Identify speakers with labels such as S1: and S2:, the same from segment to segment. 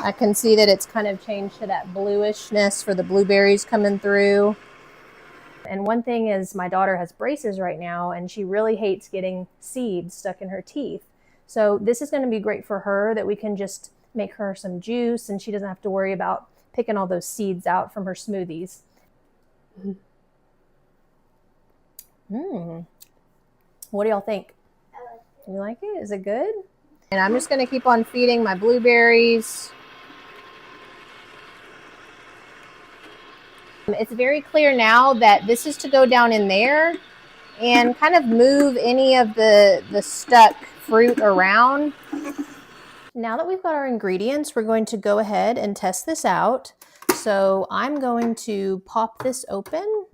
S1: I can see that it's kind of changed to that bluishness for the blueberries coming through. And one thing is my daughter has braces right now and she really hates getting seeds stuck in her teeth. So this is going to be great for her, that we can just make her some juice and she doesn't have to worry about picking all those seeds out from her smoothies. What do y'all think?
S2: I like it.
S1: You like it? Is it good? And I'm just going to keep on feeding my blueberries. It's very clear now that this is to go down in there and kind of move any of the stuck fruit around. Now that we've got our ingredients, we're going to go ahead and test this out. So I'm going to pop this open.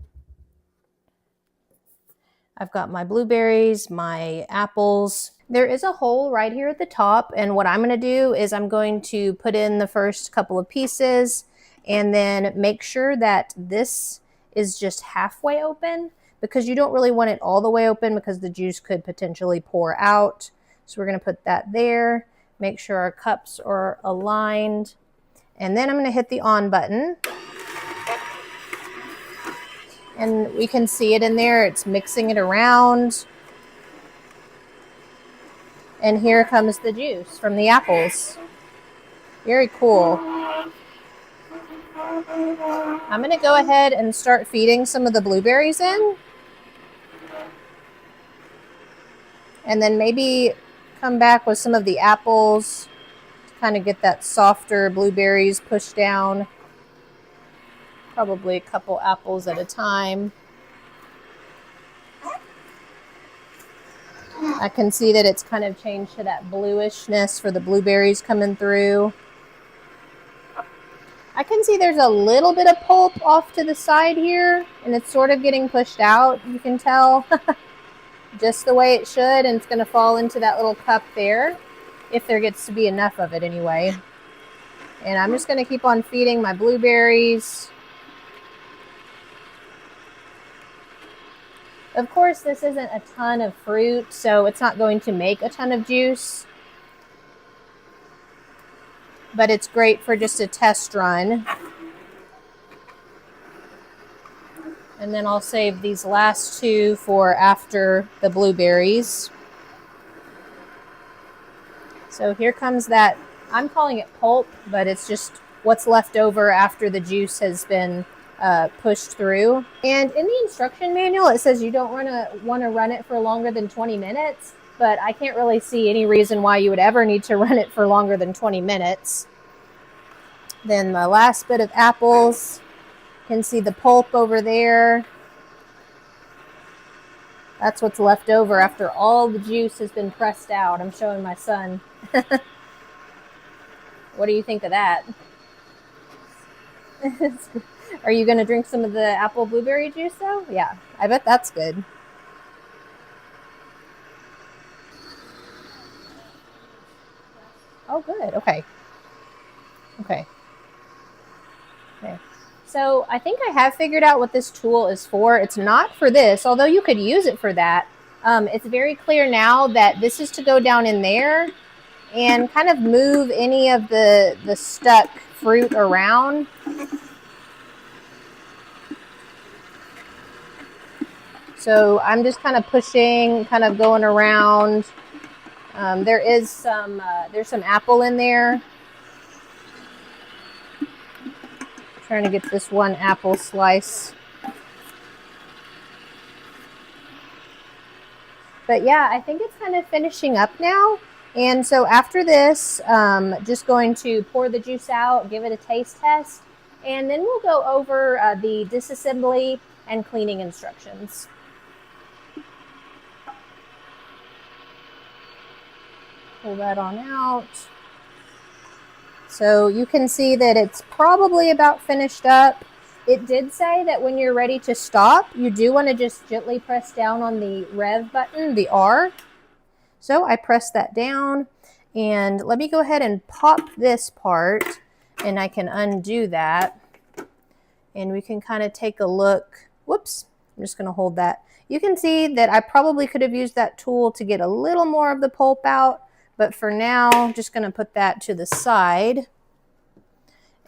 S1: I've got my blueberries, my apples. There is a hole right here at the top, and what I'm going to do is I'm going to put in the first couple of pieces and then make sure that this is just halfway open, because you don't really want it all the way open because the juice could potentially pour out. So we're going to put that there, make sure our cups are aligned, and then I'm going to hit the on button. And we can see it in there, it's mixing it around. And here comes the juice from the apples. Very cool. I'm going to go ahead and start feeding some of the blueberries in. And then maybe come back with some of the apples to kind of get that softer blueberries pushed down. Probably a couple apples at a time. I can see that it's kind of changed to that bluishness for the blueberries coming through. I can see there's a little bit of pulp off to the side here, and it's sort of getting pushed out, you can tell. Just the way it should, and it's going to fall into that little cup there, if there gets to be enough of it anyway. And I'm just going to keep on feeding my blueberries. Of course, this isn't a ton of fruit, so it's not going to make a ton of juice. But it's great for just a test run. And then I'll save these last two for after the blueberries. So here comes that, I'm calling it pulp, but it's just what's left over after the juice has been pushed through. And in the instruction manual, it says you don't want to run it for longer than 20 minutes, but I can't really see any reason why you would ever need to run it for longer than 20 minutes. Then the last bit of apples, you can see the pulp over there. That's what's left over after all the juice has been pressed out. I'm showing my son. What do you think of that? Are you going to drink some of the apple blueberry juice though? Yeah, I bet that's good. Oh, good. Okay. Okay. Okay. So I think I have figured out what this tool is for. It's not for this, although you could use it for that. It's very clear now that this is to go down in there and kind of move any of the stuck fruit around. So I'm just kind of pushing, kind of going around. There's some apple in there. Trying to get this one apple slice. But yeah, I think it's kind of finishing up now. And so after this, just going to pour the juice out, give it a taste test, and then we'll go over the disassembly and cleaning instructions. Pull that on out. So you can see that it's probably about finished up. It did say that when you're ready to stop, you do want to just gently press down on the rev button, the R. So I press that down, and let me go ahead and pop this part, and I can undo that. And we can kind of take a look. Whoops, I'm just going to hold that. You can see that I probably could have used that tool to get a little more of the pulp out, but for now, I'm just going to put that to the side.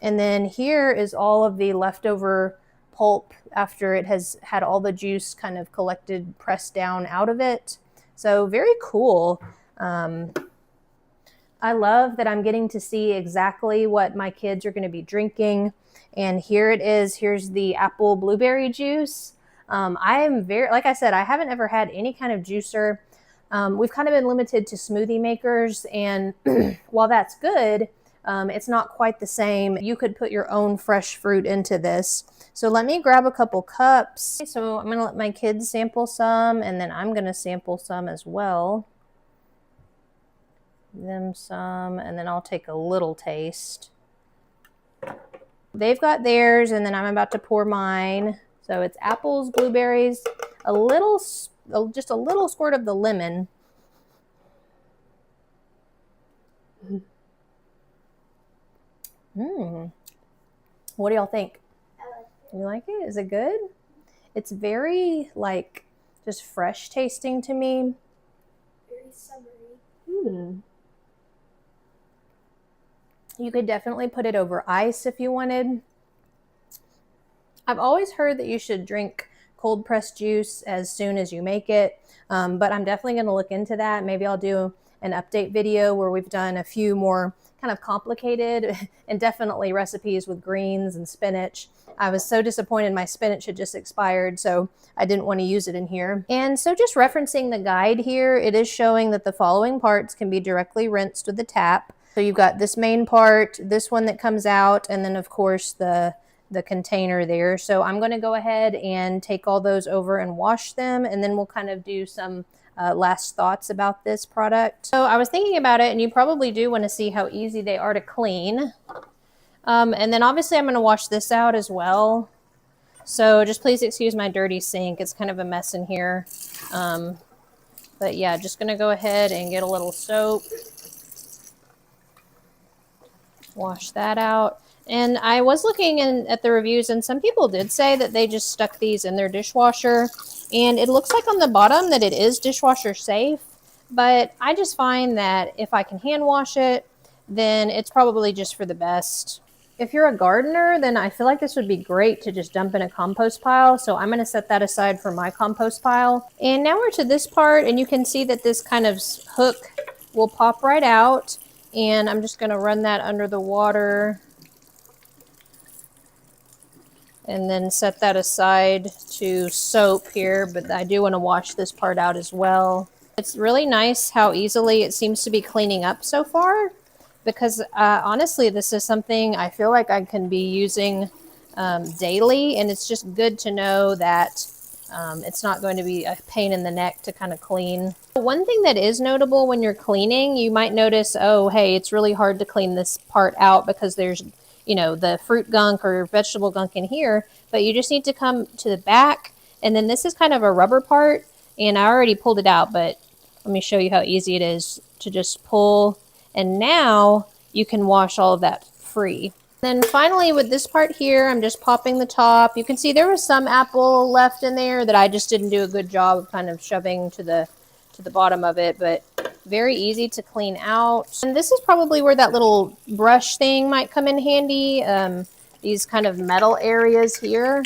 S1: And then here is all of the leftover pulp after it has had all the juice kind of collected, pressed down out of it. So very cool. I love that I'm getting to see exactly what my kids are going to be drinking. And here it is. Here's the apple blueberry juice. I am very, like I said, I haven't ever had any kind of juicer. We've kind of been limited to smoothie makers. And while that's good, it's not quite the same. You could put your own fresh fruit into this. So let me grab a couple cups. So I'm going to let my kids sample some, and then I'm going to sample some as well. Them some, and then I'll take a little taste. They've got theirs, and then I'm about to pour mine. So it's apples, blueberries, a little, just a little squirt of the lemon. What do y'all think?
S2: I like it.
S1: You like it? Is it good? It's very, like, just fresh tasting to me.
S2: Very summery.
S1: You could definitely put it over ice if you wanted. I've always heard that you should drink cold pressed juice as soon as you make it, but I'm definitely going to look into that. Maybe I'll do an update video where we've done a few more kind of complicated and definitely recipes with greens and spinach. I was so disappointed my spinach had just expired, so I didn't want to use it in here. And so just referencing the guide here, it is showing that the following parts can be directly rinsed with the tap. So you've got this main part, this one that comes out, and then of course the container there. So I'm going to go ahead and take all those over and wash them, and then we'll kind of do some last thoughts about this product. So I was thinking about it, and you probably do want to see how easy they are to clean. And then obviously I'm going to wash this out as well. So just please excuse my dirty sink. It's kind of a mess in here. But yeah, just going to go ahead and get a little soap. Wash that out. And I was looking at the reviews, and some people did say that they just stuck these in their dishwasher. And it looks like on the bottom that it is dishwasher safe. But I just find that if I can hand wash it, then it's probably just for the best. If you're a gardener, then I feel like this would be great to just dump in a compost pile. So I'm going to set that aside for my compost pile. And now we're to this part, and you can see that this kind of hook will pop right out. And I'm just going to run that under the water and then set that aside to soak here. But I do want to wash this part out as well. It's really nice how easily it seems to be cleaning up so far, because honestly, this is something I feel like I can be using daily, and it's just good to know that it's not going to be a pain in the neck to kind of clean. One thing that is notable when you're cleaning, you might notice, oh, hey, it's really hard to clean this part out because there's, you know, the fruit gunk or vegetable gunk in here, but you just need to come to the back, and then this is kind of a rubber part, and I already pulled it out, but let me show you how easy it is to just pull, and now you can wash all of that free. Then finally with this part here, I'm just popping the top. You can see there was some apple left in there that I just didn't do a good job of kind of shoving to the bottom of it, but very easy to clean out. And this is probably where that little brush thing might come in handy. These kind of metal areas here,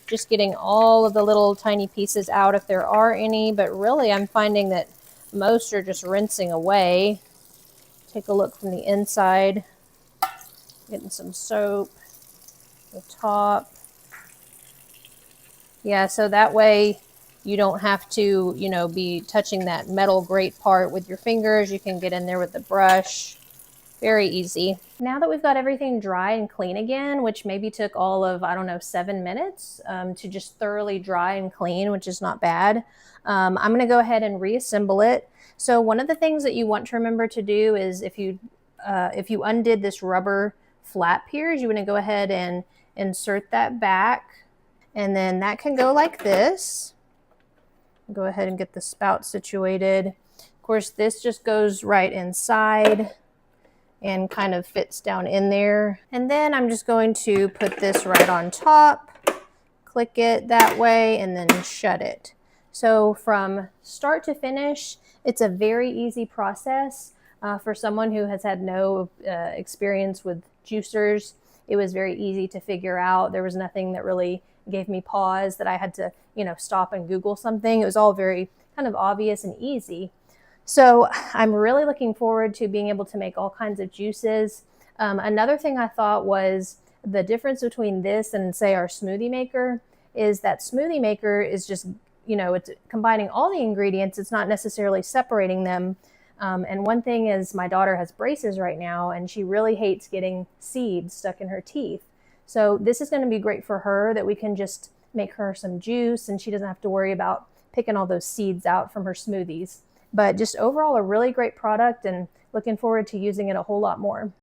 S1: just getting all of the little tiny pieces out if there are any, but really I'm finding that most are just rinsing away. Take a look from the inside. Getting some soap, the top. Yeah, so that way you don't have to, you know, be touching that metal grate part with your fingers. You can get in there with the brush. Very easy. Now that we've got everything dry and clean again, which maybe took all of, I don't know, 7 minutes to just thoroughly dry and clean, which is not bad. I'm going to go ahead and reassemble it. So one of the things that you want to remember to do is if you undid this rubber flap here, you want to go ahead and insert that back, and then that can go like this. Go ahead and get the spout situated. Of course, this just goes right inside and kind of fits down in there. And then I'm just going to put this right on top, click it that way, and then shut it. So from start to finish, it's a very easy process for someone who has had no experience with juicers. it was very easy to figure out. There was nothing that really gave me pause that I had to, stop and Google something. It was all very kind of obvious and easy. So I'm really looking forward to being able to make all kinds of juices. Another thing I thought was the difference between this and, say, our smoothie maker is that smoothie maker is just, it's combining all the ingredients. It's not necessarily separating them. And one thing is my daughter has braces right now, and she really hates getting seeds stuck in her teeth. So this is going to be great for her, that we can just make her some juice and she doesn't have to worry about picking all those seeds out from her smoothies. But just overall, a really great product, and looking forward to using it a whole lot more.